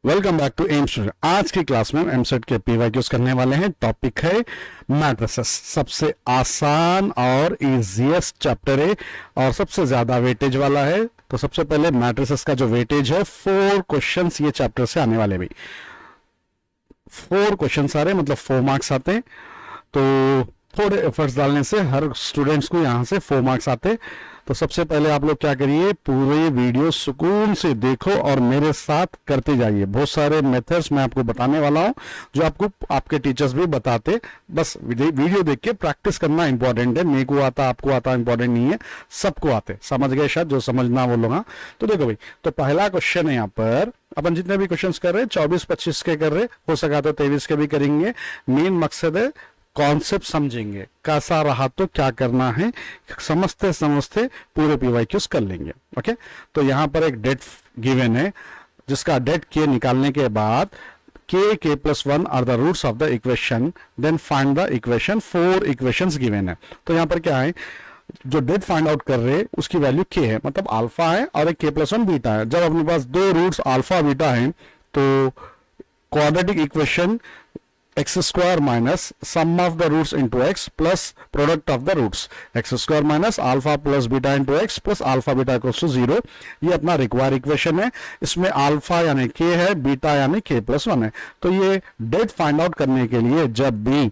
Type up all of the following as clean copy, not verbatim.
Welcome back to M student. आज की class में एमसेट के पीवाईक्यूज करने वाले हैं। टॉपिक है मैट्रिसेस। सबसे आसान और इजीएस्ट चैप्टर है और सबसे ज्यादा वेटेज वाला है। तो सबसे पहले मैट्रिसेस का जो वेटेज है 4 क्वेश्चंस ये चैप्टर से आने वाले भाई। 4 क्वेश्चंस आ रहे मतलब 4 मार्क्स आते हैं। तो थोड़े एफर्ट्स डालने से हर स्टूडेंट्स को यहां से 4 मार्क्स आते। तो सबसे पहले आप लोग क्या करिए, पूरे वीडियो सुकून से देखो और मेरे साथ करते जाइए। बहुत सारे मेथड्स मैं आपको बताने वाला हूं जो आपको आपके टीचर्स भी बताते। बस वीडियो देख के प्रैक्टिस करना इंपॉर्टेंट है। मेरे को आता आपको आता इंपॉर्टेंट नहीं है, सबको आते। समझ गए शायद, जो समझना वो लोग। हाँ, तो देखो भाई, तो पहला क्वेश्चन है यहाँ पर। अपन जितने भी क्वेश्चंस कर रहे हैं 24-25 के कर रहे, हो सका तो 23 के भी करेंगे। मेन मकसद है कॉन्सेप्ट समझेंगे, कैसा रहा तो क्या करना है, समझते समझते पूरे पीवाईक्यूज कर लेंगे। ओके, तो यहां पर एक डेट गिवन है जिसका डेट के निकालने के बाद k plus 1 are the roots of the equation, then find the equation. 4 equations given है। तो यहां पर क्या है, जो डेट फाइंड आउट कर रहे हैं उसकी वैल्यू k है, मतलब अल्फा है, और एक k plus 1 बीटा है। जब अपने पास दो रूट्स अल्फा बीटा है तो quadratic equation x square minus sum of the roots into x plus product of the roots, x square minus alpha plus beta into x plus alpha beta equals to 0। ये अपना require equation है। इसमें alpha यानी k है, beta यानी k plus 1 है। तो ये डेट फाइंड आउट करने के लिए जब भी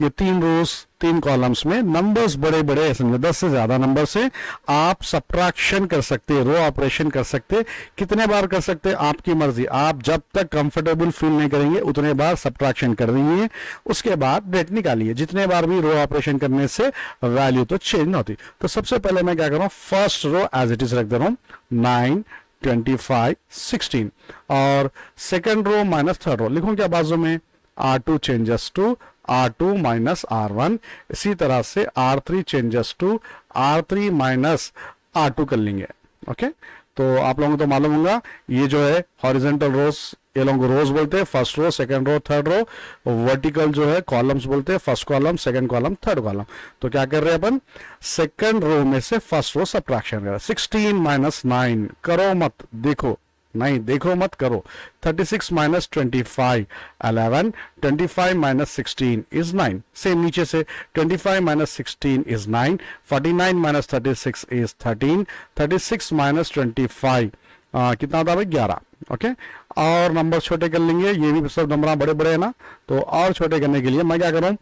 ये 3 रोज 3 कॉलम्स में नंबर्स बड़े बड़े है, समझे 10 से ज्यादा नंबर से आप सब्ट्रैक्शन कर सकते, रो ऑपरेशन कर सकते। कितने बार कर सकते आपकी मर्जी, आप जब तक कंफर्टेबल फील नहीं करेंगे उतने बार सब्ट्रैक्शन कर दीजिए। उसके बाद डेट निकालिए। जितने बार भी रो ऑपरेशन करने से वैल्यू तो चेंज होती। तो सबसे पहले मैं क्या कर रहा हूं, first row as it is रख दे रहा हूं 9 25 16, और second row minus third row लिखूं क्या बाजू में, R2 changes to R2 minus R1। इसी तरह से R3 changes to R3 minus R2 कर लेंगे। ओके, तो आप लोगों को तो मालूम होगा ये जो है हॉरिजेंटल रोज, ये लोग रोज बोलते हैं, first row second row third row. Vertical जो है कॉलम्स बोलते हैं, first column second column third column. तो क्या कर रहे हैं अपन, सेकंड रो में से फर्स्ट रो सब्ट्रैक्शन कर रहे हैं। 16 माइनस 9 करो मत, देखो नहीं देखो मत करो। 36 माइनस 25 11, 25 माइनस 16 इज 9। सेम नीचे से 25 minus 16 is 9, 49 minus 36 is 13, 36 minus 25 कितना था भाई 11। ओके, और नंबर छोटे कर लेंगे। ये भी सब नंबर बड़े बड़े है ना, तो और छोटे करने के लिए मैं क्या कर रहा हूं,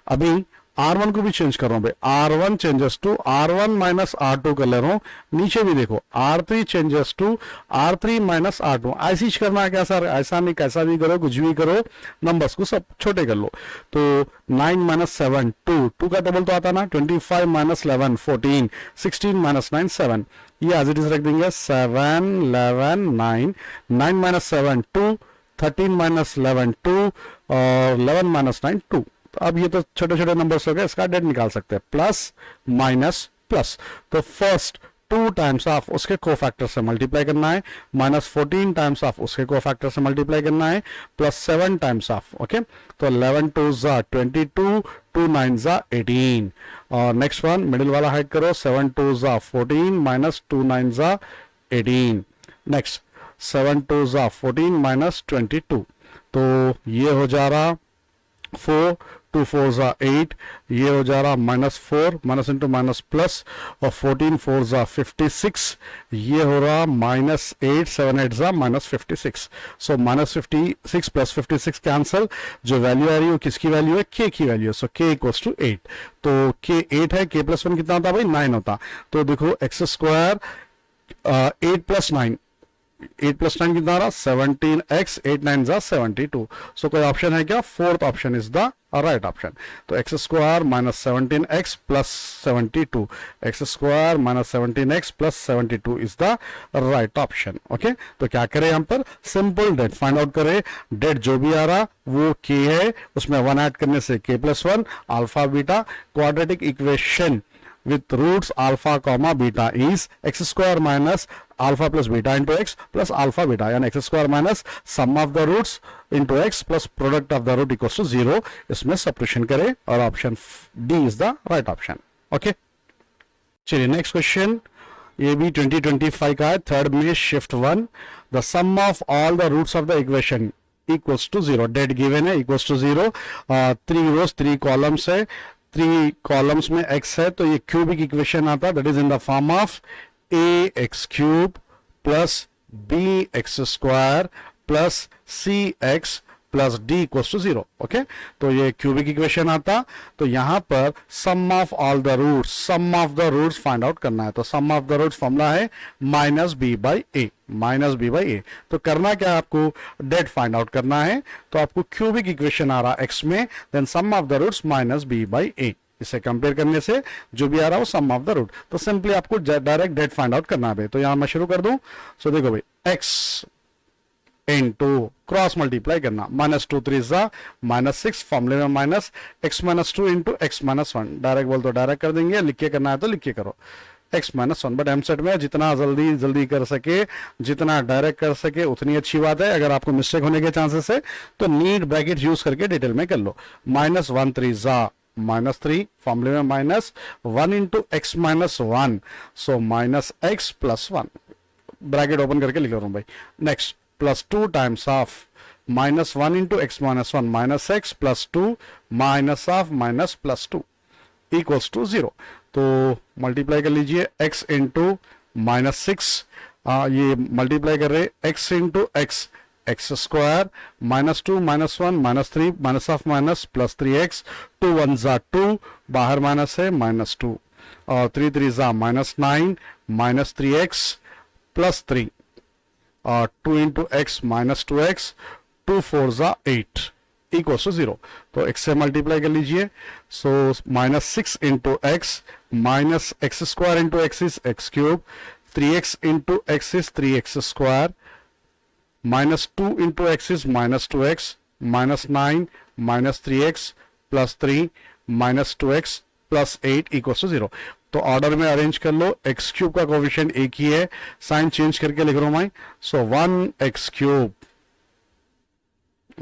अभी R1 को भी चेंज कर रहा हूं भाई। R1 changes to R1 minus R2 कर ले रहा हूं। नीचे भी देखो R3 changes to R3 minus R2। ऐसी करना है क्या सर, ऐसा नहीं, कैसा भी करो, कुछ भी करो, नंबर्स को सब छोटे कर लो। तो 9 माइनस 7 2 का डबल तो आता ना, 25 माइनस 11 14, 16 माइनस 9 7। ये एज इट इज रख देंगे 7 11 9, 9 माइनस 7 2, 13 माइनस 11 2, और 11 माइनस 9 2। तो अब ये तो छोटे छोटे नंबर्स हो गए, इसका डेट निकाल सकते हैं, प्लस माइनस प्लस। तो फर्स्ट 2 टाइम्स ऑफ उसके कोफैक्टर से मल्टीप्लाई करना है, माइनस 14 टाइम्स ऑफ उसके कोफैक्टर से मल्टीप्लाई करना है, प्लस 7 टाइम्स ऑफ। ओके, तो 11 2 जा 22, 2 9 जा 18, और नेक्स्ट वन मिडिल वाला हाइड करो, 7 2 जा 14 माइनस 2 9 जा 18। नेक्स्ट 7 2 जा 14 माइनस 22, तो ये हो जा रहा 4 2 4 जा 8, ये हो जा रहा minus 4 minus into minus plus, और 14 4 जा 56, ये हो रहा माइनस 8 7 8 जा minus 56। So minus 56 plus 56 cancel. जो वैल्यू आ रही है वो किसकी वैल्यू है, k की वैल्यू है। सो k इक्वल्स टू 8। तो k 8 है, k प्लस 1 कितना होता भाई 9 होता। तो देखो एक्स स्क्वायर 8 प्लस 9, 8 प्लस 9 कितना रहा 17x, 8 9 जा 72। सो कोई ऑप्शन है क्या, fourth option is the right option. तो x square minus 17x plus 72, x square minus 17x plus 72 is the right option. Okay, तो क्या करें यहां पर, सिंपल डेट फाइंड आउट करें। डेट जो भी आ रहा वो k है, उसमें 1 ऐड करने से k plus 1 alpha beta. Quadratic equation with roots alpha comma beta is x square minus alpha plus beta into x plus alpha beta, यानी x square minus sum of the roots into x plus product of the root equals to 0। इसमें subtraction करें और option D is the right option। Okay, चलिए next question. ये भी 2025 का है, third में shift 1, the sum of all the roots of the equation equals to 0, det given है इक्वल्स टू 0, 3 रोज 3 कॉलम्स है, 3 कॉलम्स में x है, तो ये क्यूबिक इक्वेशन आता है, that is in the form of a x cube plus b x square plus c x plus d equals to 0। Okay, तो ये क्यूबिक इक्वेशन आता, तो यहां पर sum of all the roots, sum of the roots find out करना है, तो sum of the roots formula है minus b by a, minus b by a. तो करना क्या, आपको डेट फाइंड आउट करना है, तो आपको क्यूबिक इक्वेशन आ रहा एक्स में, then sum of the roots minus b by a, इसे कंपेयर करने से जो भी आ रहा हो सम ऑफ द रूट, तो सिंपली आपको डायरेक्ट डेट फाइंड आउट करना है। तो यहां मैं शुरू कर दूं, सो देखो भाई एक्स इनटू क्रॉस मल्टीप्लाई करना, -2 3 -6, फॉर्मूले में minus x-2 into x-1, direct बोल तो डायरेक्ट कर देंगे, लिख के करना है तो लिख के करो x-1, बट एमसेट में जितना जल्दी जल्दी कर सके, जितना डायरेक्ट कर सके उतनी अच्छी बात है। अगर आपको मिस्टेक होने के चांसेस है तो नीट ब्रैकेट यूज करके डिटेल में कर लो, -1 3 -3, फॉर्मूले में -1 इंटू x-1, सो -x+1, ब्रैकेट ओपन करके लिख रहा हूं भाई। Next +2 times of -1 into x-1 -x +2 minus of minus +2 equals to 0। तो मल्टीप्लाई कर लीजिए x इंटू -6, ये मल्टीप्लाई कर रहे x into x, x square -2 -1 -3 minus of minus +3x, 2 1 2, बाहर माइनस है -2, और 3 3 -9 -3x +3, और 2 into x -2x, 2 4 8 equals to 0। तो x से मल्टीप्लाई कर लीजिए, so -6 into x minus x square into x is x cube, 3x into x is 3x square, -2 into x is -2x, -9 -3x +3 -2x +8 equals to 0। तो order में arrange कर लो, x cube का coefficient एक ही है, साइन चेंज करके लिख रहा हूं मैं, सो 1x cube,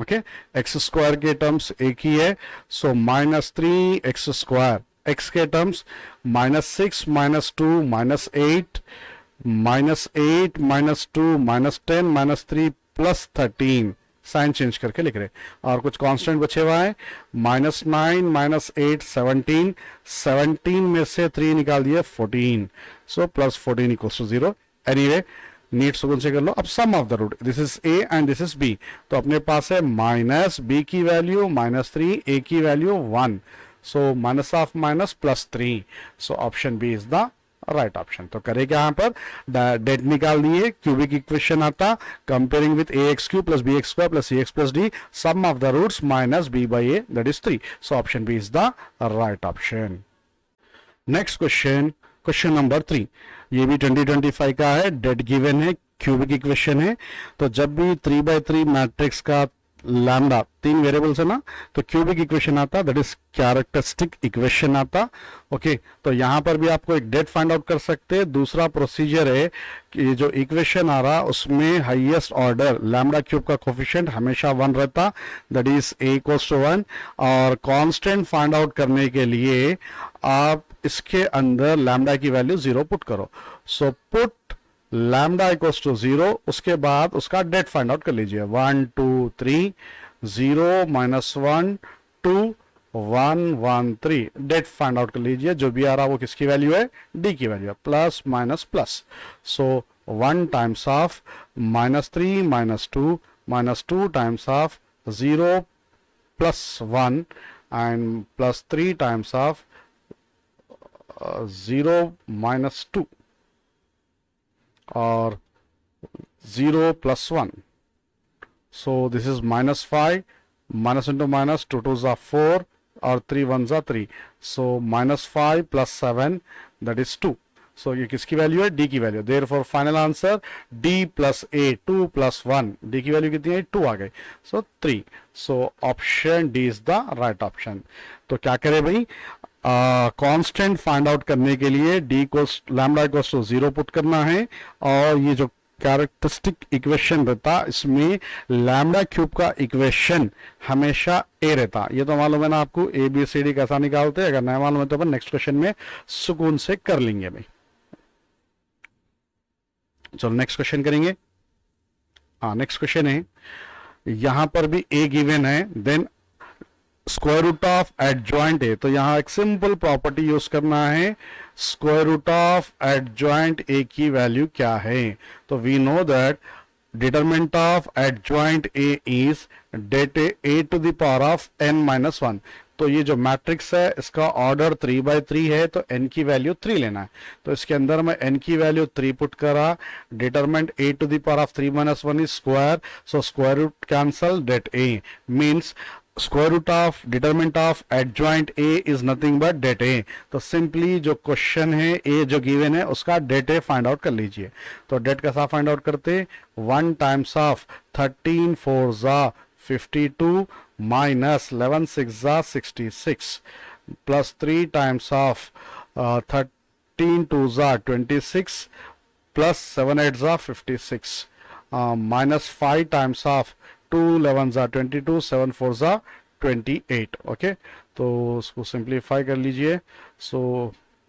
okay, x square के टर्म्स एक ही है, सो -3x स्क्वायर, एक्स के टर्म्स -6 -2 -8 -8 -2 -10 -3 +13, साइन चेंज करके लिख रहे, और कुछ कांस्टेंट बचे हुआ है, -9 -8 17, 17 में से 3 निकाल दिए 14, so +14 equals to 0। Anyway NEET सुकून से कर लो। अब sum of the root, this is a and this is b, तो अपने पास है -b की वैल्यू -3, a की value 1, so minus of minus +3, so option B is the right option. तो करें क्या, यहां पर डेट निकाल दिए, क्यूबिक इक्वेशन आता, comparing with ax³ + bx² + cx + d, sum of the roots -b/a, that is 3, so option B is the right option. Next question, question number 3, ये भी 2025 का है, डेट गिवन है, क्यूबिक इक्वेशन है, तो जब भी 3/3 मैट्रिक्स का लैम्डा 3 वेरिएबल्स है ना, तो क्यूबिक इक्वेशन आता, दैट इज कैरेक्टरिस्टिक इक्वेशन आता। ओके, तो यहां पर भी आपको एक डेट फाइंड आउट कर सकते हैं। दूसरा प्रोसीजर है कि जो इक्वेशन आ रहा उसमें हाईएस्ट ऑर्डर लैम्डा क्यूब का कोफिशिएंट हमेशा 1 रहता, दैट इज a = 1, और कांस्टेंट फाइंड आउट करने के लिए आप इसके अंदर लैम्डा की वैल्यू 0 पुट करो, so put lambda equals to 0, उसके बाद उसका डेट फाइंड आउट कर लीजिए, 1 2 3 0 -1 2 1 1 3, डेट फाइंड आउट कर लीजिए, जो भी आ रहा वो किसकी वैल्यू है, डी की वैल्यू है, plus minus plus, so 1 times of -3 -2 times of 0 + 1 and +3 times of 0 -2 और 0 + 1, so this is -5, minus into minus, 2 2s are 4 और 3 1s are 3, so -5 + 7, that is 2, so ये किसकी वैल्यू है, डी की value, therefore final answer d + a, 2 + 1, D की value कितनी है, 2 आ गई, so 3, so option D is the right option. तो क्या करें भाई, कांस्टेंट फाइंड आउट करने के लिए डी को लैम्डा इक्वल्स टू 0 पुट करना है, और ये जो कैरेक्टरिस्टिक इक्वेशन रहता इसमें लैम्डा क्यूब का इक्वेशन हमेशा ए रहता, ये तो मालूम है ना आपको, ABCD कैसा निकालते हैं, अगर नहीं मालूम है तो अपन नेक्स्ट क्वेश्चन में सुकून से कर लेंगे भाई। चलो नेक्स्ट क्वेश्चन करेंगे। हाँ, नेक्स्ट क्वेश्चन है, यहां पर भी a गिवन है, then square root of adjoint A, तो यहां एक सिंपल प्रॉपर्टी यूज करना है, square root of adjoint A की वैल्यू क्या है। तो we know that determinant of adjoint A is det A to the power of n minus one. तो ये जो मैट्रिक्स है इसका ऑर्डर 3/3 है, तो n की वैल्यू 3 लेना है। तो इसके अंदर मैं n की वैल्यू 3 पुट करा, determinant a to the power of 3 minus 1 is square, so square root cancel, det a means square root of determinant of adjoint A is nothing but det a. तो simply जो question है ए जो given है उसका date ए find out कर लीजिए। तो date कैसा फाइंड आउट करते, 1 टाइम्स ऑफ 13 4 जा 52 माइनस 11 6 जा 66 प्लस 3 टाइम्स ऑफ 13 2 जा 26 प्लस 7 8 जा 56 माइनस 5 टाइम्स ऑफ 2 11 जा 22 7 4 जा 28। ओके, तो उसको सिंप्लीफाई कर लीजिए। सो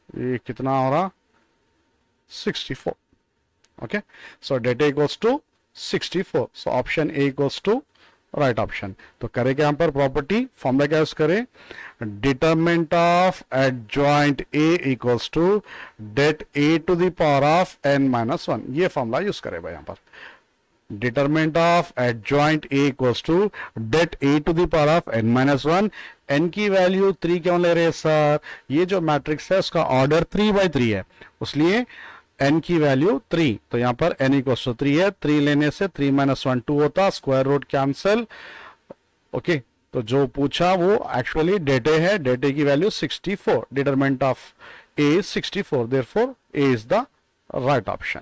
ये कितना हो रहा, 64। Okay, so det A equals to 64, so option A equals to right option. तो करें क्या, यहाँ पर प्रॉपर्टी फॉर्मूला क्या यूज करें, determinant of adjoint A equals to det A to the power of n minus one, ये formula use करें भाई यहाँ पर। Determinant of adjoint A equals to det A to the power of n minus one. n की value 3 क्यों ले रहे हैं सर, ये जो मैट्रिक्स है उसका ऑर्डर 3/3 है, इसलिए n की वैल्यू 3, तो यहां पर n इक्वल्स टू 3 है, 3 लेने से 3 माइनस 1 2 होता, स्क्वायर रूट कैंसिल। ओके, तो जो पूछा वो एक्चुअली डेट ए है, डेट ए की value 64, determinant of A 64, therefore A is the right option.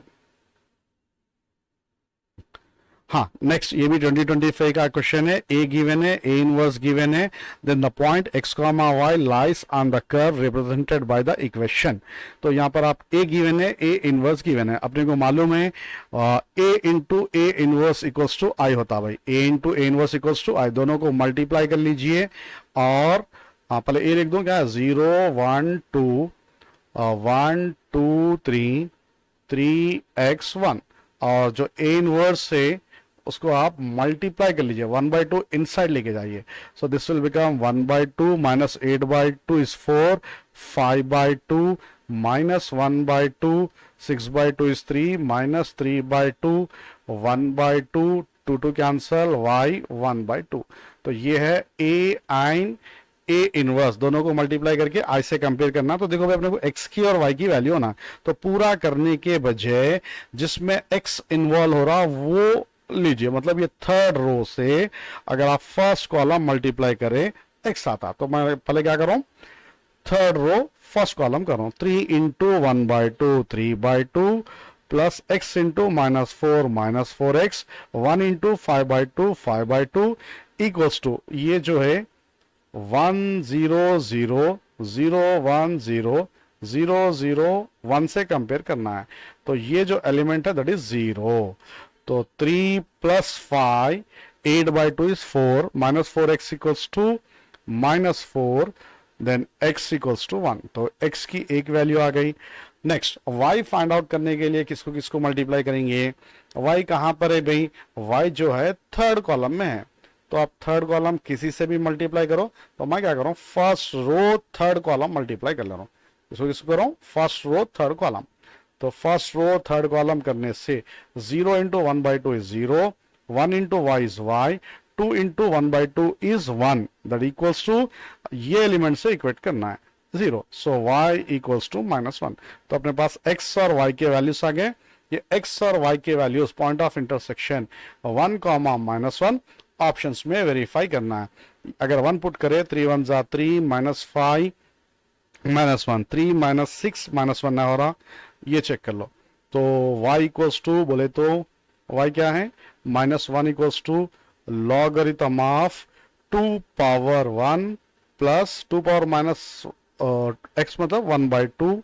हाँ, नेक्स्ट ये भी 2025 का क्वेश्चन है, ए गिवन है, ए इनवर्स गिवन है, then the point x, y lies on the curve represented by the equation. तो यहाँ पर आप ए गिवन है, ए इनवर्स गिवन है, अपने को मालूम है a into A inverse equals to I होता है भाई, a into A inverse equals to I, दोनों को मल्टीप्लाई कर लीजिए और पहले ए लिख दो, क्या 0 1 2 1 2 3 3x1, और जो ए इनवर्स है उसको आप मल्टीप्लाई कर लीजिए, 1/2 इनसाइड लेके जाइए, सो this will become 1/2 minus 8/2 is 4, 5/2 minus 1/2 6/2 is 3 minus 3/2 1/2 2 2 cancel, y 1/2। तो ये है ए आइन ए इनवर्स, दोनों को मल्टीप्लाई करके आई से कंपेयर करना। तो देखो भाई अपने को x की और y की वैल्यू होना, तो पूरा करने के बजाय जिसमें x इन्वॉल्व हो रहा वो लीजिए, मतलब ये थर्ड रो से अगर आप फर्स्ट कॉलम मल्टीप्लाई करें x आता, तो मैं पहले क्या करूं, थर्ड रो फर्स्ट कॉलम करूं, 3 into 1/2 3/2 plus x into minus 4x 1 into 5/2 5/2 equals to ये जो है 1 0 0 0 1 0 0 0 1 से कंपेयर करना है। तो ये जो एलिमेंट है दैट इज 0, तो 3 plus 5 8/2 is 4 minus 4x equals to minus 4, then x equals to 1, तो x की एक वैल्यू आ गई। नेक्स्ट y फाइंड आउट करने के लिए किसको किसको मल्टीप्लाई करेंगे, y कहां पर है भाई, y जो है थर्ड कॉलम में है, तो आप थर्ड कॉलम किसी से भी मल्टीप्लाई करो, तो मैं क्या करूं first row third column multiply कर ले रहा हूं, इसको किसको करूं फर्स्ट रो थर्ड कॉलम, तो फर्स्ट रो थर्ड कॉलम करने से 0 into 1/2 is 0, 1 into y is y, 2 into 1/2 is 1, that equals to ये एलिमेंट से इक्वेट करना है 0, सो y इक्वल्स टू -1। तो अपने पास x और y के वैल्यूज आ गए, ये x और y के values point of intersection 1, -1 options में वेरीफाई करना है। अगर 1 पुट करें 3 1 जा 3 -5 -1 3 -6 -1 ना हो रहा, ये चेक कर लो। तो y इक्वल्स टू बोले तो y क्या है, -1 equals to logarithm of 2 power 1 plus 2 power minus x मतलब 1/2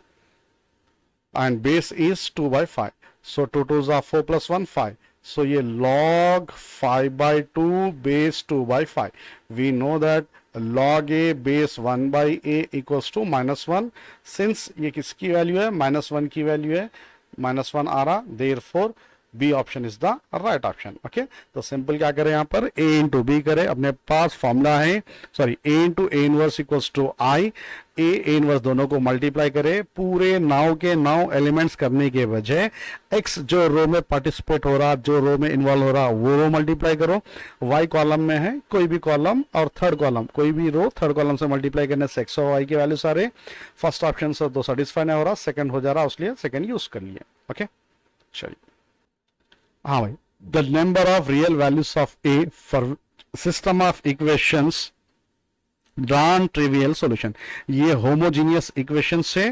and base is 2/5, so 2 2s are 4 plus 1 5, so ये log 5/2 base 2/5, we know that log a base 1/a equals to -1, since ये किसकी value है -1 की value है, -1 आ रहा, therefore B option is the right option. Okay, तो सिंपल क्या करें यहाँ पर, ए इंटू बी करें, अपने पास फॉर्मूला है, sorry A into A inverse equals to I, A inverse दोनों को मल्टीप्लाई करें, पूरे 9 के 9 एलिमेंट्स करने के बजाय एक्स जो रो में पार्टिसिपेट हो रहा, जो रो में इन्वॉल्व हो रहा, वो रो मल्टीप्लाई करो, वाई कॉलम में है, कोई भी कॉलम और थर्ड कॉलम, कोई भी रो थर्ड कॉलम से मल्टीप्लाई करने से एक्स और वाई के वैल्यू सारे फर्स्ट ऑप्शन से तो सेटिस्फाई नहीं हो रहा, सेकंड हो जा रहा, इसलिए सेकंड यूज कर लिए। ओके, चलिए, हाँ भाई, the number of real values of A for system of equations non trivial solution, ये होमोजीनियस इक्वेशन से,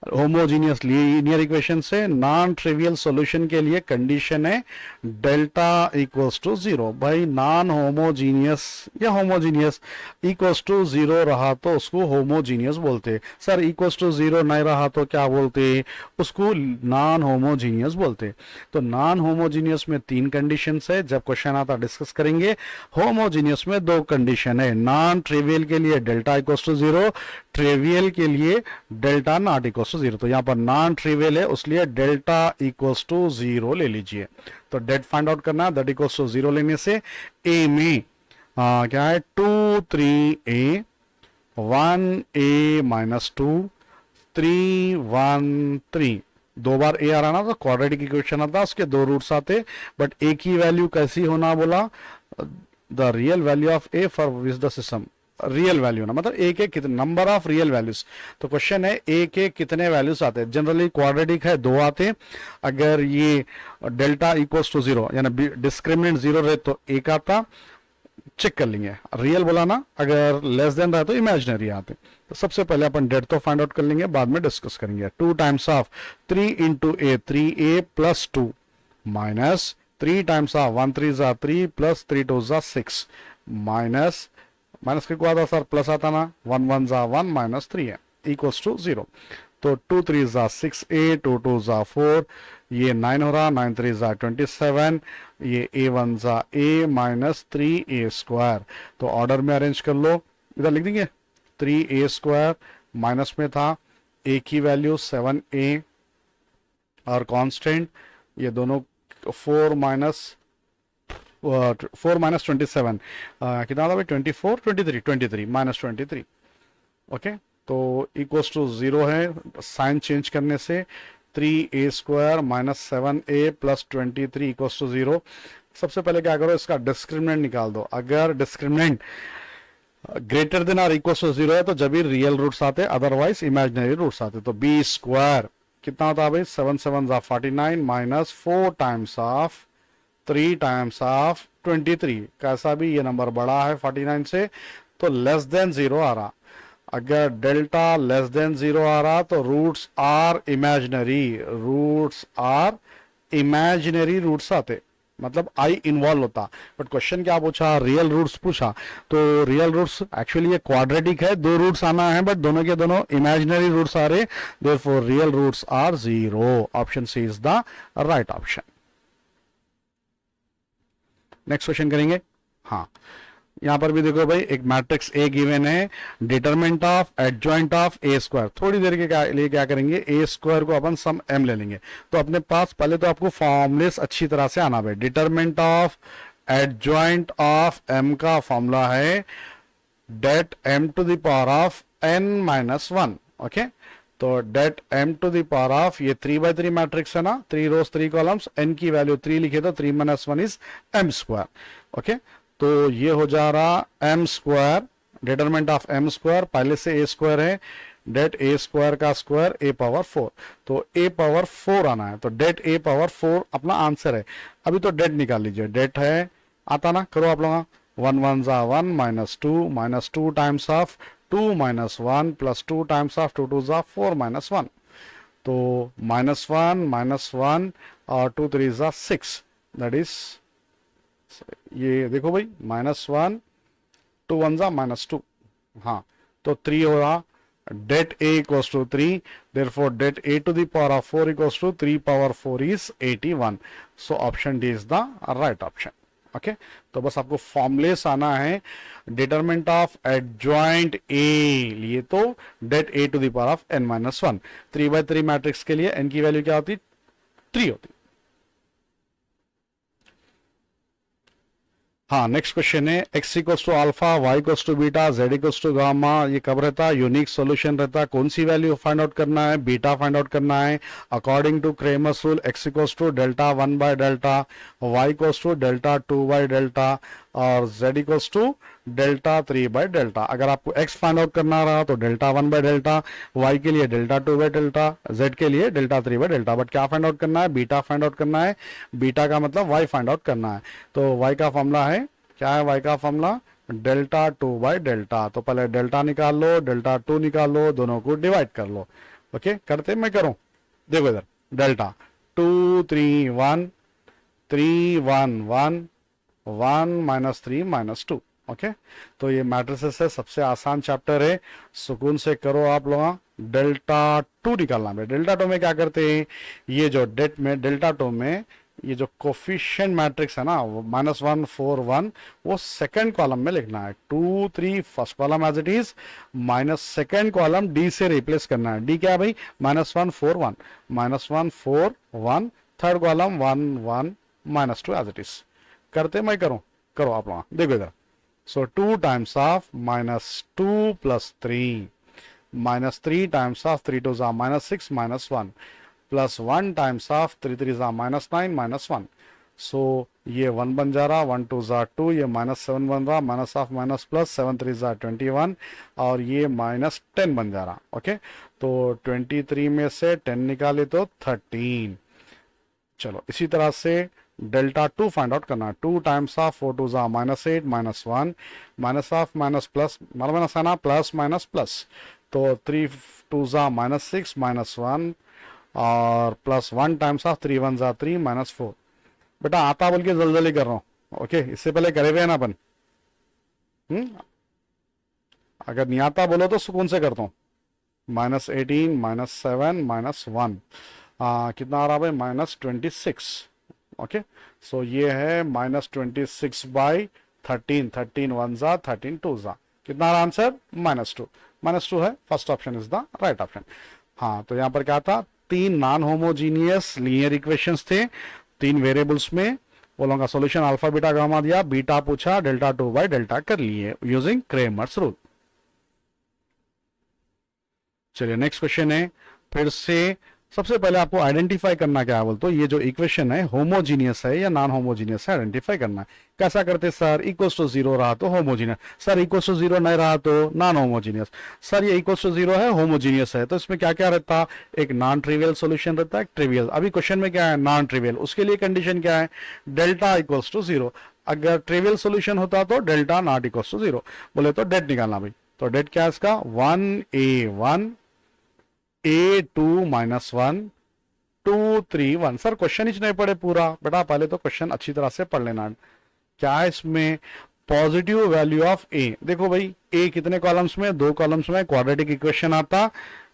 होमोजीनियस लीनियर इक्वेशन से नॉन ट्रिवियल सॉल्यूशन के लिए कंडीशन है डेल्टा इक्वल्स टू 0। भाई नॉन होमोजीनियस या होमोजीनियस इक्वल्स टू 0 रहा तो उसको होमोजीनियस बोलते, सर इक्वल्स टू 0 नहीं रहा तो क्या बोलते, उसको नॉन होमोजीनियस बोलते। तो नॉन होमोजीनियस में 3 कंडीशन है, जब क्वेश्चन आता डिस्कस करेंगे। होमोजीनियस में 2 कंडीशन है, नॉन ट्रिवियल के लिए डेल्टा इक्वल्स टू 0, ट्रिवियल के लिए डेल्टा नॉट इक्वल्स टू 0। तो यहां पर नॉन ट्रिवियल है, उसलिए डेल्टा इक्वल्स टू 0 ले लीजिए। तो डेट फाइंड आउट करना, दैट इक्वल्स टू 0 लेने से ए में क्या है 2 3 ए 1 ए माइनस 2 3 1 3, 2 बार ए आ रहा ना तो क्वाड्रेटिक इक्वेशन आता, उसके 2 रूट्स आते, बट ए की वैल्यू कैसी होना बोला, the real value of A for which the system, real value ना मतलब ए के कितने नंबर ऑफ रियल वैल्यूज। तो क्वेश्चन है ए के कितने वैल्यूज आते हैं, जनरली क्वाड्रेटिक है 2 आते, अगर ये डेल्टा इक्वल्स टू 0 यानी डिस्क्रिमिनेंट 0 रहे तो 1 आता, चेक कर लेंगे, रियल बोला ना, अगर लेस देन रहे तो इमेजिनरी आते। तो सबसे पहले अपन डेट तो फाइंड आउट कर लेंगे, बाद में डिस्कस करेंगे। 2 times of 3 into A 3a plus 2 minus 3 times of 1 3 जा 3 प्लस 3 2 जा 6 माइनस माइनस के बाद सर प्लस आता ना, 1 1 जा 1 माइनस 3 है इक्वल्स टू 0। तो 2 3 जा 6a 2 2 जा 4, ये 9 हो रहा, 9 3 जा 27, ये a1 जा a माइनस 3a स्क्वायर। तो ऑर्डर में अरेंज कर लो, इधर लिख देंगे 3a स्क्वायर, माइनस में था a की वैल्यू 7a और कांस्टेंट, ये दोनों 4 माइनस 27 कितना था भाई 24 23 माइनस 23। ओके, तो इक्वल्स टू 0 है, साइन चेंज करने से 3a square minus 7a plus 23 equals to 0। सबसे पहले क्या करो, इसका डिस्क्रिमिनेंट निकाल दो। अगर डिस्क्रिमिनेंट ग्रेटर देन और इक्वल्स टू 0 है तो जब भी रियल रूट्स आते, अदरवाइज इमेजिनरी रूट्स आते। तो b स्क्वायर कितना होता है भाई 7 7 जा 49 minus 4 times of 3 times of 23, कैसा भी ये नंबर बड़ा है 49 से तो लेस देन 0 आ रहा। अगर डेल्टा लेस देन 0 आ रहा तो रूट्स आर इमेजिनरी, रूट्स आते, मतलब आई इन्वॉल्व होता। बट क्वेश्चन क्या पूछा, रियल रूट्स पूछा, तो रियल रूट्स एक्चुअली ये क्वाड्रेटिक है, 2 रूट्स आना है, बट दोनों के दोनों इमेजिनरी रूट्स आ रहे, therefore real roots are 0। Option C is the right option. Next question करेंगे। हाँ, यहां पर भी देखो भाई, एक मैट्रिक्स ए गिवन है, determinant of adjoint of A square. थोड़ी देर के लिए क्या करेंगे, ए स्क्वायर को अपन सम एम ले लेंगे। तो अपने पास पहले तो आपको फॉर्मूलेस अच्छी तरह से आना भाई। Determinant of adjoint of m का फॉर्मूला है det m to the power of n minus 1। Okay, तो det m to the power of, ये 3/3 मैट्रिक्स है ना, 3 रोज 3 कॉलम्स, n की वैल्यू 3 लिखे तो 3 - 1 इज m स्क्वायर। ओके, तो ये हो जा रहा m square, determinant of m square, पहले से a स्क्वायर है, डेट a स्क्वायर का स्क्वायर a पावर 4, तो a पावर 4 आना है। तो डेट a पावर 4 अपना आंसर है। अभी तो डेट निकाल लीजिए, डेट है आता ना, करो आप लोग, 1 1 जा 1 minus 2 times of 2 minus 1 plus 2 times of 2 2 जा 4 माइनस 1, तो -1 और 2 3 जा 6, दैट इज ये देखो भाई -1 2 1 जा -2, हाँ तो 3 हो रहा। Det a equals to 3, therefore det a to the power of 4 equals to 3 power 4 is 81। So option D is the right option. Okay, तो बस आपको फॉर्मुलेस आना है। डिटरमिनेंट ऑफ एडजॉइंट ए लिए तो det a to the power of n - 1, 3/3 matrix के लिए n की वैल्यू क्या होती, 3 होती। हाँ, नेक्स्ट क्वेश्चन है x equals to alpha, y equals to beta, z equals to gamma, ये कब रहता है? यूनिक सॉल्यूशन रहता है। कौन सी वैल्यू फाइंड आउट करना है? बीटा फाइंड आउट करना है। According to Cramer's rule x equals to delta 1 by delta, y equals to delta 2 by delta और z equals to delta 3 by delta. अगर आपको x फाइंड आउट करना रहा तो डेल्टा 1 बाय डेल्टा, y के लिए डेल्टा 2 बाय डेल्टा, z के लिए डेल्टा 3 बाय डेल्टा। बट क्या फाइंड आउट करना है? बीटा फाइंड आउट करना है। बीटा का मतलब y फाइंड आउट करना है। तो y का फॉर्मूला है, क्या है y का फॉर्मूला? Delta 2 by delta. तो पहले डेल्टा निकाल लो, डेल्टा 2 निकाल लो, दोनों को डिवाइड कर लो। ओके, करते मैं करूं, देखो इधर डेल्टा 2 3 1 3 1 1 1 माइनस 3 माइनस 2। ओके, तो ये मैट्रिसेस है, सबसे आसान चैप्टर है, सुकून से करो आप लोग। डेल्टा 2 निकालना है। डेल्टा 2 में क्या करते हैं, ये जो डेट में डेल्टा 2 में ये जो कोफिशिएंट मैट्रिक्स है ना, -1 4 1, वो सेकंड कॉलम में लिखना है। 2 3 first column as it is, minus second column D से रिप्लेस करना है। डी क्या है भाई? -1 4 1, -1 4 1, third column 1 1 -2 as it is. करते मैं करूं, करो आप लोग, देखो इधर। So 2 times of -2 plus 3, -3 times of 3 2 -6 -1 plus 1 times of 3 3 -9 -1। So ये 1 बन जा रहा, 1 2 2, ये -7 बन रहा, माइनस ऑफ माइनस प्लस 7 3 21 और ये -10 बन जा रहा। ओके, तो 23 में से 10 निकाले तो 13। चलो इसी तरह से डेल्टा 2 फाइंड आउट करना है। 2 times of 4 2 -8 -1, minus of minus plus minus आना, प्लस माइनस प्लस, तो 3 2 -6 -1 और प्लस 1 टाइम्स ऑफ 3 1 3 -4। बेटा आता बोल के जल्दी कर रहा हूं। ओके, इससे पहले करे हुए ना अपन। अगर नहीं आता बोलो तो सुकून से करता हूं। -18 -7 -1, कितना आ रहा भाई? -26। ओके, सो ये है -26 बाई 13, 13 1 13 2 कितना आ रहा आंसर? -2। -2 है, first option is the right option. हाँ, तो यहां पर क्या था? 3 नॉन होमोजीनियस लीनियर इक्वेशंस थे, 3 वेरिएबल्स में। वो लोगों का सॉल्यूशन अल्फा बीटा गामा दिया, बीटा पूछा, डेल्टा 2 बाय डेल्टा कर लिए यूजिंग क्रेमर्स रूल। चलिए नेक्स्ट क्वेश्चन है, फिर से सबसे पहले आपको आइडेंटिफाई करना क्या है बोल, तो ये जो इक्वेशन है होमोजीनियस है या नॉन होमोजीनियस है आइडेंटिफाई करना है। कैसा करते सर? इक्वल्स टू 0 रहा तो होमोजीनियस, सर इक्वल्स टू 0 नहीं रहा तो नॉन होमोजीनियस, सर ये इक्वल्स टू 0 है होमोजीनियस है, तो इसमें क्या क्या रहता? एक नॉन ट्रिवियल सॉल्यूशन रहता है, एक ट्रिवियल। अभी क्वेश्चन में क्या है? Non trivial. उसके लिए कंडीशन क्या है? Delta equals to 0। अगर ट्रिवियल सॉल्यूशन होता तो डेल्टा नॉट इक्वल्स टू 0। बोले तो डेट निकालना भाई, तो डेट क्या है इसका? 1a1 a2 -1 2 3 1। सर क्वेश्चन ही नहीं पढ़े पूरा, बेटा पहले तो क्वेश्चन अच्छी तरह से पढ़ लेना। क्या है इसमें? पॉजिटिव वैल्यू ऑफ ए। देखो भाई, ए कितने कॉलम्स में? 2 कॉलम्स में। क्वाड्रेटिक इक्वेशन आता,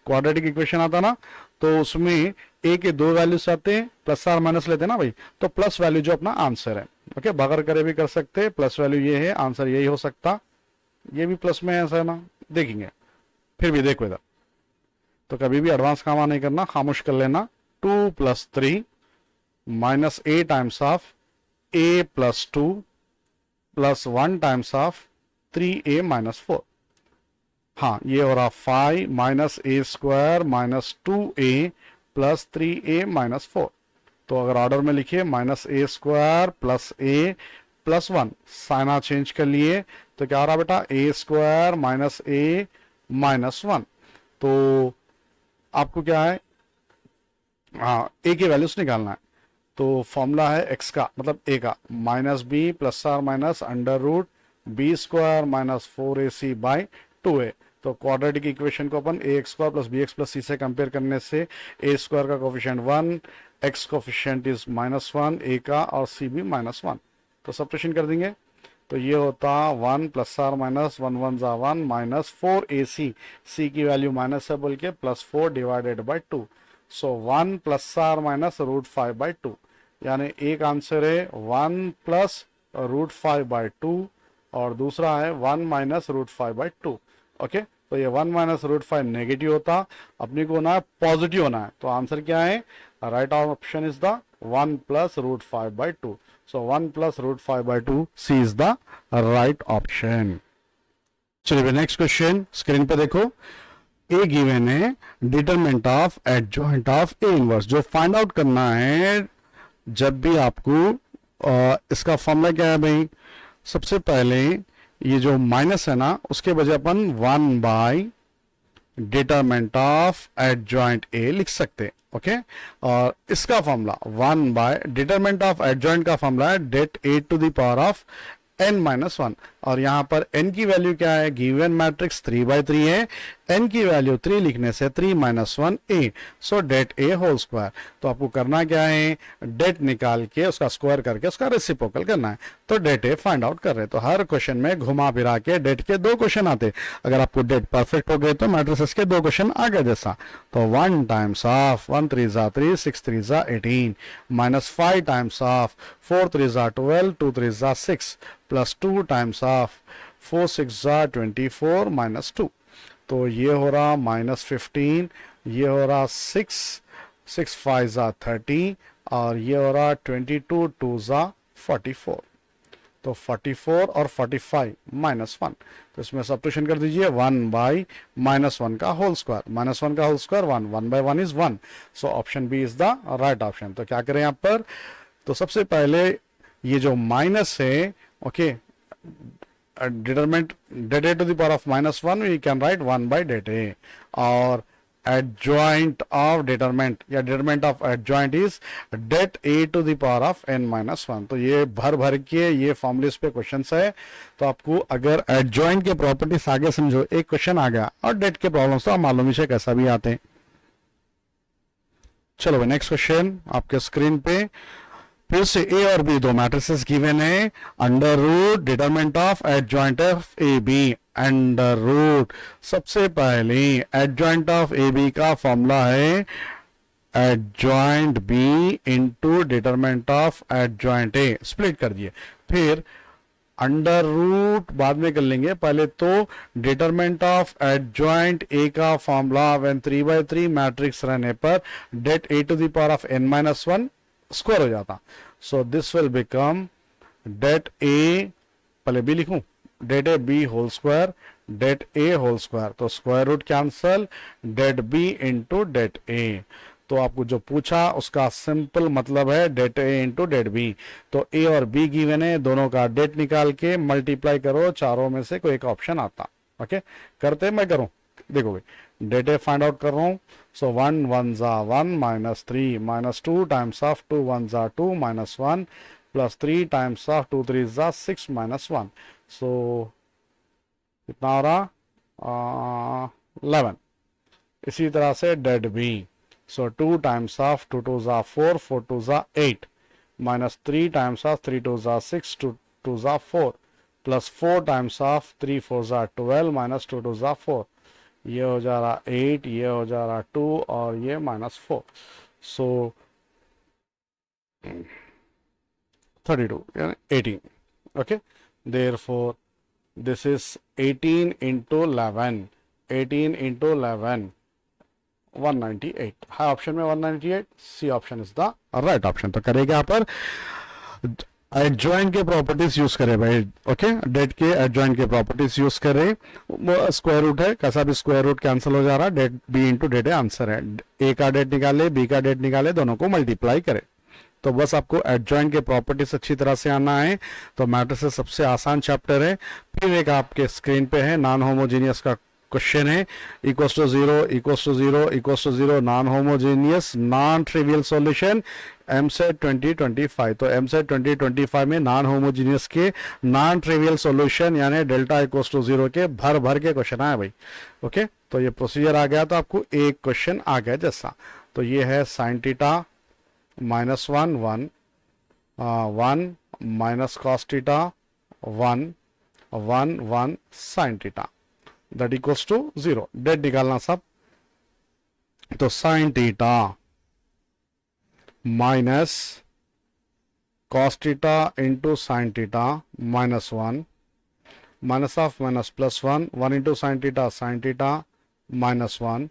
क्वाड्रेटिक इक्वेशन आता ना, तो उसमें ए के 2 वैल्यूज आते हैं, प्लस और माइनस लेते हैं ना भाई, तो प्लस वैल्यू जो अपना आंसर है। ओके, बगैर करे भी कर सकते, प्लस वैल्यू ये है, आंसर यही हो सकता। ये भी प्लस में ऐसा है ना, देखेंगे। फिर भी देखो इधर, तो कभी भी एडवांस काम नहीं करना, खामोश कर लेना। 2 + 3 -a times of a + 2 plus 1 times of 3a - 4। हाँ, ये हो रहा 5 -a² -2a + 3a - 4। तो अगर ऑर्डर में लिखिए -a² + a + 1, साइना चेंज कर लिए तो क्या हो रहा बेटा? a² - a - 1। तो आपको क्या है? हाँ, a की वैल्यूज निकालना है। तो फॉर्मूला है x का, मतलब a का, -b ± √b² - 4ac/2a। तो क्वाड्रेटिक इक्वेशन को अपन ax² + bx + c से कंपेयर करने से a² का coefficient 1, x coefficient is -1, a का और c भी -1, तो सब्ट्रैक्शन कर देंगे। तो ये होता 1 ± 1 1 1 -4ac, c की वैल्यू माइनस है बोल के, +4 / 2। सो 1 ± √5/2, यानी एक आंसर है 1 + √5/2 और दूसरा है 1 - √5/2। ओके, तो ये 1 - √5 नेगेटिव होता, अपने को ना पॉजिटिव होना है, तो आंसर क्या है? Right option is the 1 plus root 5 by 2. So 1 plus root 5 by 2, C is the right option. चलिए नेक्स्ट क्वेश्चन स्क्रीन पे देखो, ए गिवन है, determinant of adjoint of A inverse. जो फाइंड आउट करना है जब भी आपको इसका फॉर्मूला क्या है भाई, सबसे पहले ये जो माइनस है ना उसके बजाय अपन 1 by determinant of adjoint A लिख सकते हैं। ओके और इसका formula 1 by determinant of adjoint का फॉर्मूला है det A to the power of n minus 1। और यहां पर n की वैल्यू क्या है, गिवन मैट्रिक्स 3/3 है, n की वैल्यू 3 लिखने से 3 minus 1 a, so det a whole square. तो आपको करना क्या है, डेट निकाल के उसका स्क्वायर करके उसका रेसिप्रोकल करना है। तो डेट a फाइंड आउट कर रहे हैं, तो हर क्वेश्चन में घुमा फिरा के डेट के 2 क्वेश्चन आते। अगर आपको डेट परफेक्ट हो गए तो मैट्रिसेस के 2 क्वेश्चन आ गए जैसा। तो 1 टाइम्स ऑफ 1 3 जा 3 6 3 जा 18 माइनस 5 टाइम्स ऑफ 4 3 जा 12 2 3 जा 6 प्लस 2 टाइम्स ऑफ 4 6 जा 24 माइनस 2। तो ये हो रहा माइनस 15, ये हो रहा 6 6 5 जा 30 और ये हो रहा 22 2 जा 44। तो 44 और 45 माइनस 1, तो इसमें सब्ट्रैक्शन कर दीजिए 1 बाई माइनस 1 का होल स्क्वायर, माइनस 1 का whole square 1, 1 by 1 is 1। So option B is the right option. तो क्या करें यहाँ पर, तो सबसे पहले ये जो माइनस है, okay determinant det A to the power of minus 1 we can write 1 by det a, और adjoint of determinant या determinant of adjoint is det a to the power of n minus 1। तो ये भर भर के ये formulas पे questions है। तो आपको अगर adjoint के प्रॉपर्टीज आगे समझो, एक क्वेश्चन आ गया, और डेट के प्रॉब्लम्स तो आप मालूम ही है कैसा भी आते हैं। चलो भाई नेक्स्ट क्वेश्चन आपके स्क्रीन पे फिर से ए और बी 2 मैट्रिसेस गिवन है, under root determinant of adjoint of A B, under root सबसे पहले एडजॉइंट ऑफ ए बी का फॉर्मूला है adjoint B into determinant of adjoint A, split कर दिए। फिर अंडर रूट बाद में कर लेंगे, पहले तो डिटरमिनेंट ऑफ एडजॉइंट ए का फॉर्मूला व्हेन 3/3 मैट्रिक्स रहने पर det A to the power of n minus 1 square हो जाता। So this will become det a, पहले बी लिखूं, det a b whole square det a whole square, तो square root cancel, det b into det a. तो आपको जो पूछा उसका सिंपल मतलब है det a into det b. तो ए और बी गिवन है, दोनों का डेट निकाल के मल्टीप्लाई करो, चारों में से कोई एक ऑप्शन आता। ओके करते मैं करूं, देखो भाई डेट ए फाइंड आउट कर रहा हूं। सो 1 1 जा 1 माइनस 3 माइनस 2 टाइम्स ऑफ 2 1 जा 2 माइनस 1 प्लस 3 टाइम्स ऑफ 2 3 जा 6 माइनस 1। सो कितना हो रहा 11। इसी तरह से det B, so 2 times of 2 2 जा 4 4 2 जा 8 माइनस 3 टाइम्स ऑफ 3 2 जा 6 2 2 जा 4 प्लस 4 टाइम्स ऑफ 3 4 जा 12 माइनस 2 2 जा 4, ये हो जा रहा 8, ये हो जा रहा 2 और ये माइनस 4। सो 32 यानी 18। Okay therefore this is 18 into 11, 18 into 11 198 है ऑप्शन में 198। C option is the right option. तो करेगा यहाँ पर एडजॉइंट के प्रॉपर्टीज यूज करें भाई। ओके डेट के एडजॉइंट के प्रॉपर्टीज यूज करें, स्क्वायर रूट है, कैसा भी स्क्वायर रूट कैंसिल हो जा रहा है, डेट बी इंटू डेट है आंसर है। ए का डेट निकाले, बी का डेट निकाले, दोनों को मल्टीप्लाई करें। तो बस आपको एडजॉइंट के प्रॉपर्टीज अच्छी तरह से आना है। तो मैट्रिसेस सबसे आसान चैप्टर है। फिर एक आपके स्क्रीन पे है नॉन होमोजीनियस का क्वेश्चन है, equals to 0 equals to 0 equals to 0 non homogeneous non trivial solution EAMCET 2025। तो एमसेट 2025 में नॉन होमोजीनियस के नॉन ट्रिवियल सॉल्यूशन यानी डेल्टा इक्वल्स टू 0 के भर भर के क्वेश्चन आए भाई। ओके तो ये प्रोसीजर आ गया, तो आपको एक क्वेश्चन आ गया जैसा। तो ये है sine theta minus 1 1 1 minus cos theta 1 1 1 sine theta that equals to 0। Det निकालना सब, तो sine theta minus cos theta into sine theta minus 1 minus of minus plus 1 1 into sine theta minus 1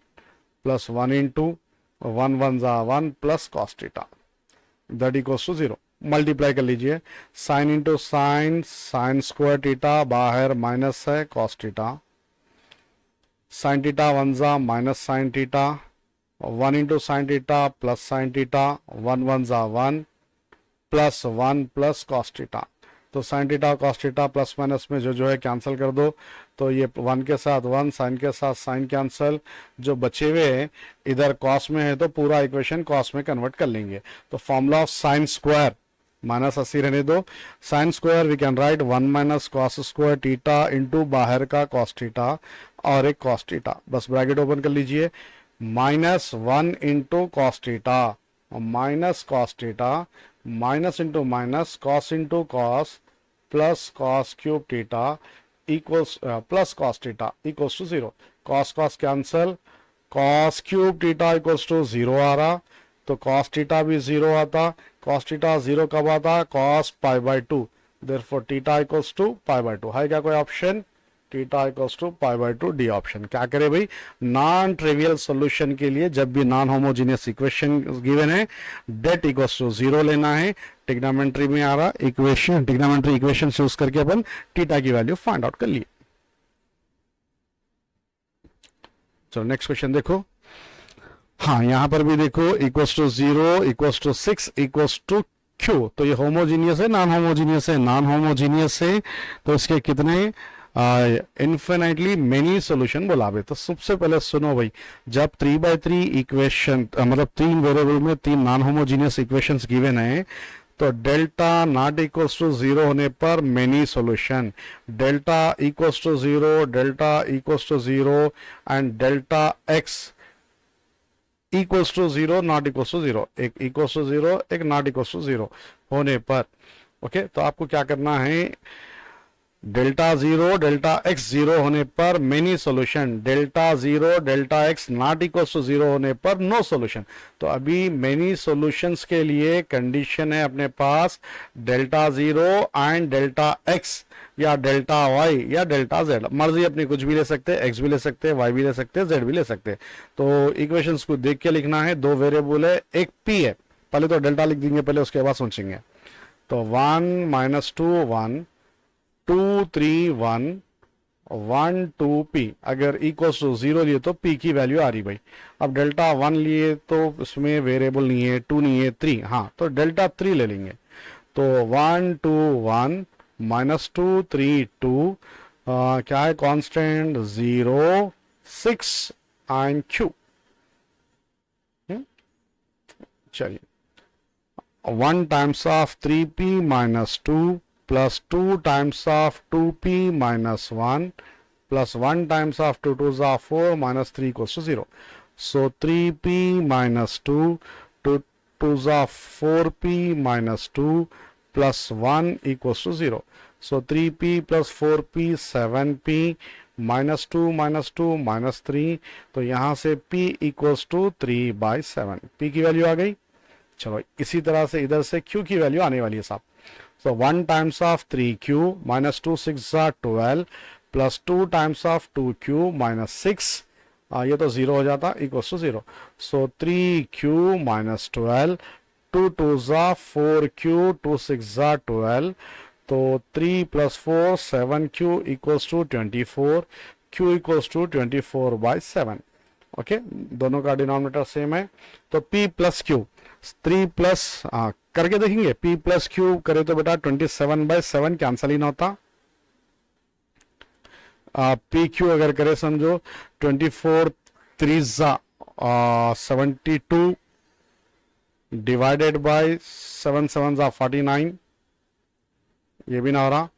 plus 1 into 1 1 जा 1 plus cos theta that equals to 0। Multiply कर लीजिए, sine into sine, sine square theta, बाहर minus है cos theta, sine theta 1 जा minus sine theta, 1 into sine theta plus sine theta, 1 1 जा 1 plus 1 plus cos theta. तो sine theta cos theta plus minus में जो है कैंसिल कर दो, तो ये 1 के साथ 1, साइन के साथ साइन कैंसिल, जो बचे हुए हैं इधर कॉस में है तो पूरा इक्वेशन कॉस में कन्वर्ट कर लेंगे। तो formula of sine square, minus 80 रहने दो, sine square we can write 1 minus cos square theta into बाहर का कॉस थीटा और एक कॉस थीटा, बस ब्रैकेट ओपन कर लीजिए, minus 1 into cos theta minus cos theta, minus into minus cos into cos plus cos cube theta equals plus cos theta equals to 0। Cos cos cancel, cos cube theta equals to 0 आ रहा, तो cos theta भी 0 आता। Cos theta 0 कब आता? Cos pi by 2, therefore theta equals to pi by 2। है क्या कोई option? Theta equals to pi by 2, D option. क्या करे भाई, नॉन ट्रिवियल सॉल्यूशन के लिए जब भी नॉन होमोजीनियस इक्वेशन गिवन है डेट इक्वल्स टू 0 लेना है। ट्रिग्नोमेट्री में आ रहा इक्वेशन, ट्रिग्नोमेट्री इक्वेशन यूज करके अपन थीटा की वैल्यू फाइंड आउट कर लिए। चलो नेक्स्ट क्वेश्चन देखो। हाँ, यहां पर भी देखो equals to 0 equals to 6 equals to q. तो ये होमोजीनियस है नॉन होमोजीनियस है? नॉन होमोजीनियस है, तो इसके कितने इन्फिनाइटली मेनी सोल्यूशन बोलावे। तो सबसे पहले सुनो भाई, जब 3/3 इक्वेशन मतलब 3 वेरिएबल में 3 नॉन होमोजीनियस इक्वेशंस गिवन है, तो डेल्टा नॉट इक्वल्स टू 0 होने पर many solution, delta equals to 0, delta equals to 0 and delta x equals to 0 not equals to 0, एक इक्वल्स टू 0 एक नॉट इक्वल्स टू 0 होने पर ओके। तो आपको क्या करना है, डेल्टा 0 डेल्टा एक्स 0 होने पर many solution, delta 0 delta x not equals to 0 होने पर नो सॉल्यूशन। तो अभी मेनी सॉल्यूशंस के लिए कंडीशन है अपने पास डेल्टा 0 एंड डेल्टा एक्स या डेल्टा वाई या डेल्टा जेड, मर्जी अपनी कुछ भी ले सकते हैं, एक्स भी ले सकते हैं, वाई भी ले सकते हैं, जेड भी ले सकते हैं। तो इक्वेशंस को देख के लिखना है, 2 वेरिएबल है, एक पी है, पहले तो डेल्टा लिख देंगे पहले, उसके बाद सोचेंगे। तो 1 - 2 1 2 3 1 1 2 पी, अगर इक्वल्स टू 0 लिए तो पी की वैल्यू आ रही भाई। अब डेल्टा 1 लिए तो इसमें वेरिएबल नहीं है, 2 नहीं है, 3, हाँ तो डेल्टा 3 ले लेंगे। तो 1 2 1 -2 3 2 क्या है कांस्टेंट 0 6 एंड क्यू। चलिए 1 times of 3p - 2 plus 2 times of 2p minus 1 plus 1 times of 2 2s are 4 minus 3 equals to 0. So 3p minus 2 2 2s are 4p minus 2 plus 1 equals to 0. So 3p plus 4p 7p minus 2 minus 3, तो यहाँ से p equals to 3/7, p की value आ गई। चलो इसी तरह से इधर से q की वैल्यू आने वाली है साहब। So 1 times of 3q minus 2 6 are 12 plus 2 times of 2q minus 6, ये तो 0 हो जाता, equals to 0. So 3q minus 12, 2 2s are 4q, 2 6 are 12, तो 3 plus 4 7q equals to 24, q equals to 24/7। Okay, दोनों का डिनोमिनेटर सेम है, तो p plus q 3 प्लस करके देखेंगे, p प्लस क्यू करे तो बेटा 27/7 कैंसल ही ना होता। p क्यू अगर करे समझो 24 3 72 डिवाइडेड बाय 7 7 49, ये भी ना हो रहा।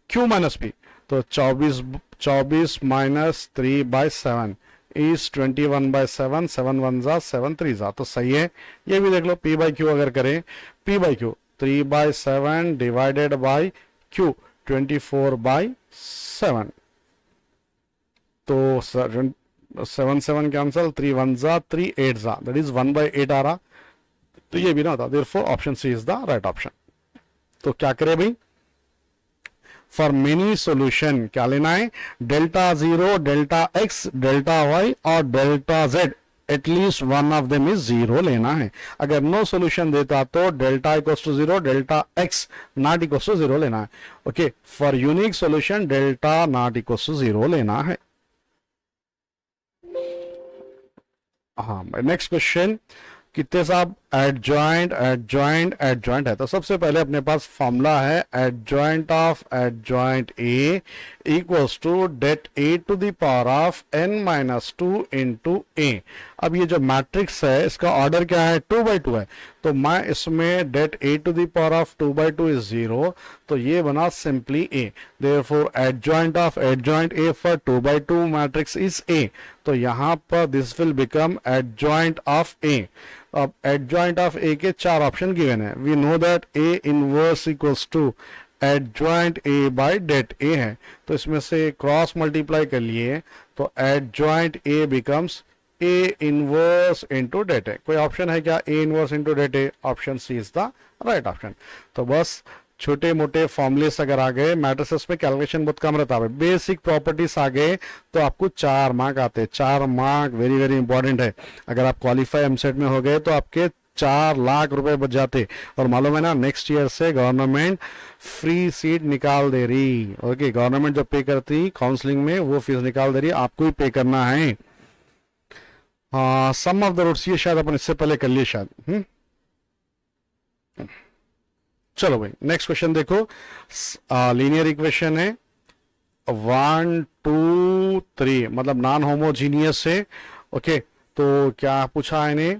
q माइनस p, तो 24 माइनस 3/7 इज 21/7, 7 1 7 3, तो सही है। ये भी देख लो, p बाई क्यू अगर करें, p by Q 3/7 divided by q 24/7, तो 7 7 कैंसल, 3 1 3 8, दैट इज 1/8 आ रहा, तो ये भी ना होता। Therefore option C is the right option. तो क्या करें भाई, फॉर मेनी सॉल्यूशन क्या लेना है, delta 0 delta x delta y और delta z at least one of them is zero लेना है। अगर नो सोल्यूशन देता तो delta equals to zero, delta x not equals to zero लेना है। Okay, for unique solution delta not equals to zero लेना है। हाँ, नेक्स्ट क्वेश्चन, कितने साहब एडजॉइंट एडजॉइंट एडजॉइंट है। तो सबसे पहले अपने पास फॉर्मूला है adjoint of adjoint A equals to det A to the power of n minus two into a. अब ये जो मैट्रिक्स है इसका ऑर्डर क्या है, 2/2 है, तो मैं इसमें det A to the power of 2/2 is 0, तो ये बना simply A. Therefore adjoint of adjoint A for 2/2 matrix is A, तो यहां पर this will become adjoint of A. अब एडजॉइंट ऑफ ए के चार ऑप्शन गिवन है। We know that A inverse equals to adjoint A by det A है, तो इसमें से क्रॉस मल्टीप्लाई कर लिए तो adjoint A becomes a inverse into det A. कोई ऑप्शन है क्या A inverse into det A? Option C is the right option. तो बस छोटे मोटे फॉर्मुलेस अगर आ गए, मैट्रिसेस में कैलकुलेशन बहुत कम रहता है, बेसिक प्रॉपर्टीज आ गए तो आपको 4 मार्क आते हैं। 4 मार्क वेरी वेरी इंपॉर्टेंट है। अगर आप क्वालिफाई एमसेट में हो गए तो आपके 4 लाख रुपए बच जाते। और मालूम है ना, नेक्स्ट ईयर से गवर्नमेंट फ्री सीट निकाल दे रही। ओके, गवर्नमेंट जो पे करती काउंसलिंग में वो फीस निकाल दे रही, आपको ही पे करना है। सम ऑफ द रूट्स ये शायद अपन इससे पहले कर लिए शायद। चलो भाई नेक्स्ट क्वेश्चन देखो, लीनियर इक्वेशन है 1 2 3, मतलब नॉन होमोजीनियस है। ओके, तो क्या पूछा है इन्हें?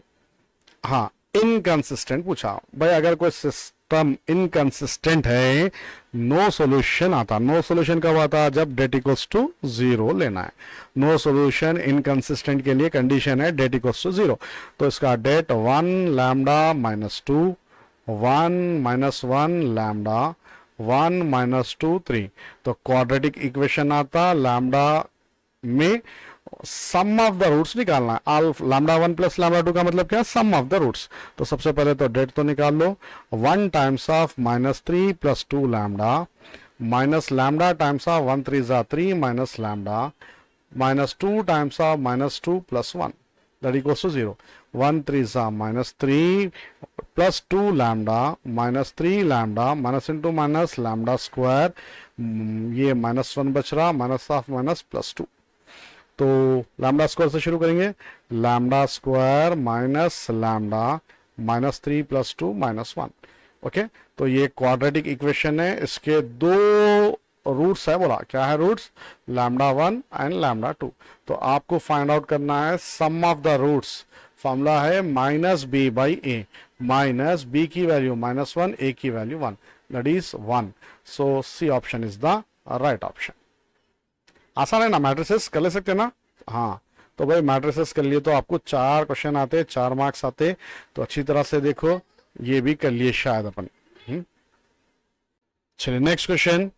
हाँ, इनकंसिस्टेंट पूछा। भाई अगर कोई सिस्टम इनकंसिस्टेंट है, नो सॉल्यूशन आता। नो सॉल्यूशन कब आता? जब डेट इक्वल्स टू 0 लेना है। नो सॉल्यूशन इनकंसिस्टेंट के लिए कंडीशन है डेट इक्वल्स टू 0, तो इसका det 1 lambda minus 2, 1 minus 1 lambda, 1 minus 2 3। तो क्वाड्रेटिक इक्वेशन आता। लैम्डा में सम ऑफ द रूट्स निकालना है। लैम्डा 1 प्लस लैम्डा 2 का मतलब क्या? Sum of the roots. तो सबसे पहले तो डेट तो निकाल लो। 1 times of minus 3 plus 2 lambda minus lambda times of 1 3 जा 3 minus lambda minus 2 times of minus 2 plus 1 that equals to 0। 1 3 जा minus 3 plus 2 lambda minus 3 lambda minus into minus lambda square, ये माइनस 1 बच रहा, minus of minus plus 2। तो lambda square से शुरू करेंगे। Lambda square minus lambda minus 3 plus 2 minus 1। Okay, तो ये क्वाड्रेटिक इक्वेशन है। इसके 2 रूट्स है। बोला क्या है रूट्स? Lambda 1 and lambda 2। तो आपको फाइंड आउट करना है sum of the roots. Formula है minus b by a, minus b की वैल्यू माइनस 1, ए की value 1, that is 1। So C option is the right option. आसान है ना, मैट्रिसेस कर ले सकते हैं ना। हाँ, तो भाई मैट्रिसेस कर लिए तो आपको 4 क्वेश्चन आते, 4 मार्क्स आते। तो अच्छी तरह से देखो, ये भी कर लिए शायद अपन। चलिए नेक्स्ट क्वेश्चन।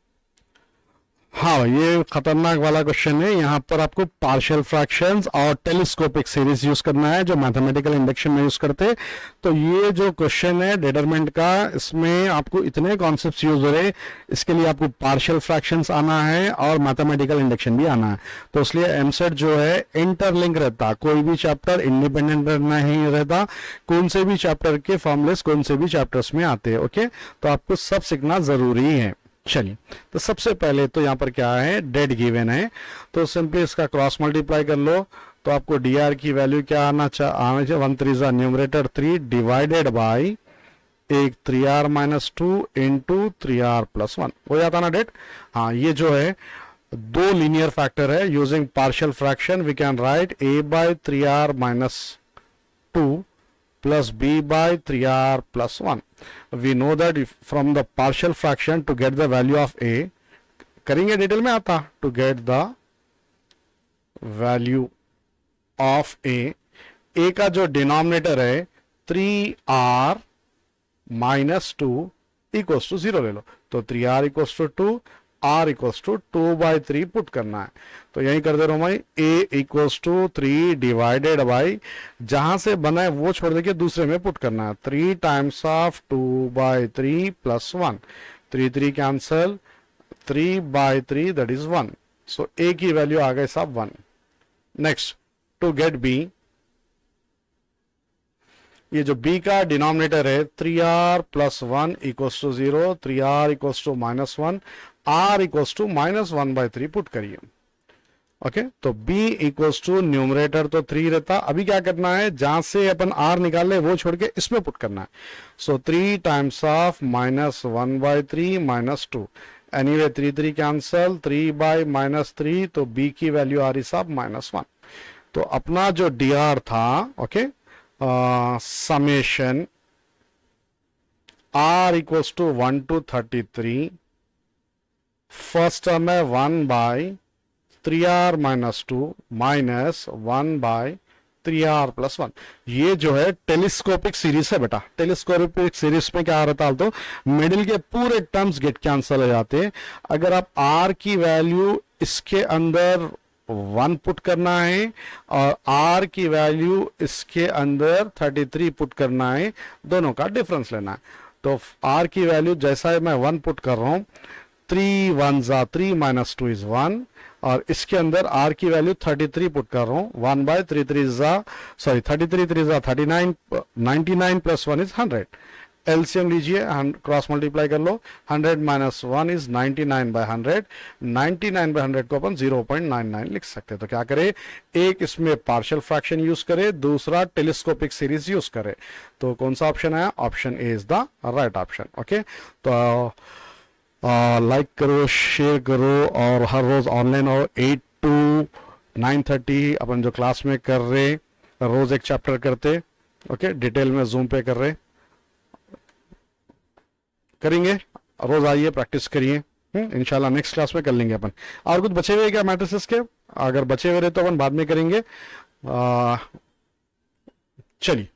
हाँ, ये खतरनाक वाला क्वेश्चन है। यहाँ पर आपको पार्शियल फ्रैक्शंस और टेलीस्कोपिक सीरीज यूज करना है, जो मैथमेटिकल इंडक्शन में यूज करते। तो ये जो क्वेश्चन है डिटरमिनेंट का, इसमें आपको इतने कॉन्सेप्ट्स यूज हो रहे। इसके लिए आपको पार्शियल फ्रैक्शंस आना है और मैथमेटिकल इंडक्शन भी आना है। तो इसलिए एमसेट जो है इंटरलिंक रहता, कोई भी चैप्टर इंडिपेंडेंट नहीं रहता। कौन से भी चैप्टर के फॉर्मुलेस कौन से भी चैप्टर्स में आते हैं। ओके, तो आपको सब सीखना जरूरी है। चलिए, तो सबसे पहले तो यहाँ पर क्या है, डेट गिवन है, तो सिंपली इसका क्रॉस मल्टीप्लाई कर लो। तो आपको डी आर की वैल्यू क्या आना चाहिए? 1 3 जा न्यूमरेटर 3 डिवाइडेड बाई एक 3r minus 2 into 3r plus 1 हो जाता ना डेट। हाँ, ये जो है 2 लीनियर फैक्टर है। Using partial fraction we can write a by 3r minus 2 plus b by 3r plus 1. We know that if from the partial fraction to get the value of a, करेंगे detail में आता, to get the value of a का जो denominator है 3r minus 2 equals to 0 ले लो। तो 3r equals to 2, r equals to 2/3 put करना है। तो यही कर दे रहा हूं मैं, a equals to 3 divided by, जहां से बना है वो छोड़ देके दूसरे में पुट करना है। 3 times of 2/3 plus 1, 3 3 cancel, 3/3 that is 1। So a की वैल्यू आ गई साहब 1। नेक्स्ट, टू गेट b, ये जो b का डिनोमिनेटर है 3r plus 1 equals to 0, 3r equals to -1, r equals to -1/3 put करिए। ओके, तो b इक्वल्स टू न्यूमरेटर तो 3 रहता, अभी क्या करना है, जहां से अपन r निकाल ले वो छोड़ के इसमें पुट करना है। सो 3 टाइम्स ऑफ -1/3 -2, एनीवे 3 3 कैंसल, 3/-3, तो b की वैल्यू आ रही साहब -1। तो अपना जो dr था, okay, summation r equals to 1 to 33, first term है 1/3r - 2 -1/3r + 1। ये जो है टेलीस्कोपिक सीरीज है बेटा। टेलीस्कोपिक सीरीज में क्या रहता है, तो मिडिल के पूरे टर्म्स गेट कैंसल हो जाते हैं। अगर आप r की वैल्यू इसके अंदर 1 पुट करना है और r की वैल्यू इसके अंदर 33 पुट करना है, दोनों का डिफरेंस लेना है। तो r की वैल्यू जैसा है मैं 1 पुट कर रहा हूं, 3 1 = 3 -2 is 1, और इसके अंदर r की वैल्यू 33 पुट कर रहा हूं, 1/3 3 सॉरी 33 3 39, 99 + 1 is 100। एलसीएम लीजिए, क्रॉस मल्टीप्लाई कर लो, 100 - 1 is 99/100, 99/100 को अपन 0.99 लिख सकते हैं। तो क्या करें, एक इसमें पार्शियल फ्रैक्शन यूज करे, दूसरा टेलीस्कोपिक सीरीज यूज करे। तो कौन सा ऑप्शन है, option A is the right option. Okay, तो लाइक करो, शेयर करो, और हर रोज ऑनलाइन और 8 to 9:30 अपन जो क्लास में कर रहे, रोज एक चैप्टर करते, ओके, डिटेल में जूम पे कर रहे, करेंगे, रोज आइए प्रैक्टिस करिए, इंशाल्लाह नेक्स्ट क्लास में कर लेंगे अपन। और कुछ बचे हुए क्या मैट्रिसेस के, अगर बचे हुए रहे तो अपन बाद में करेंगे। चलिए।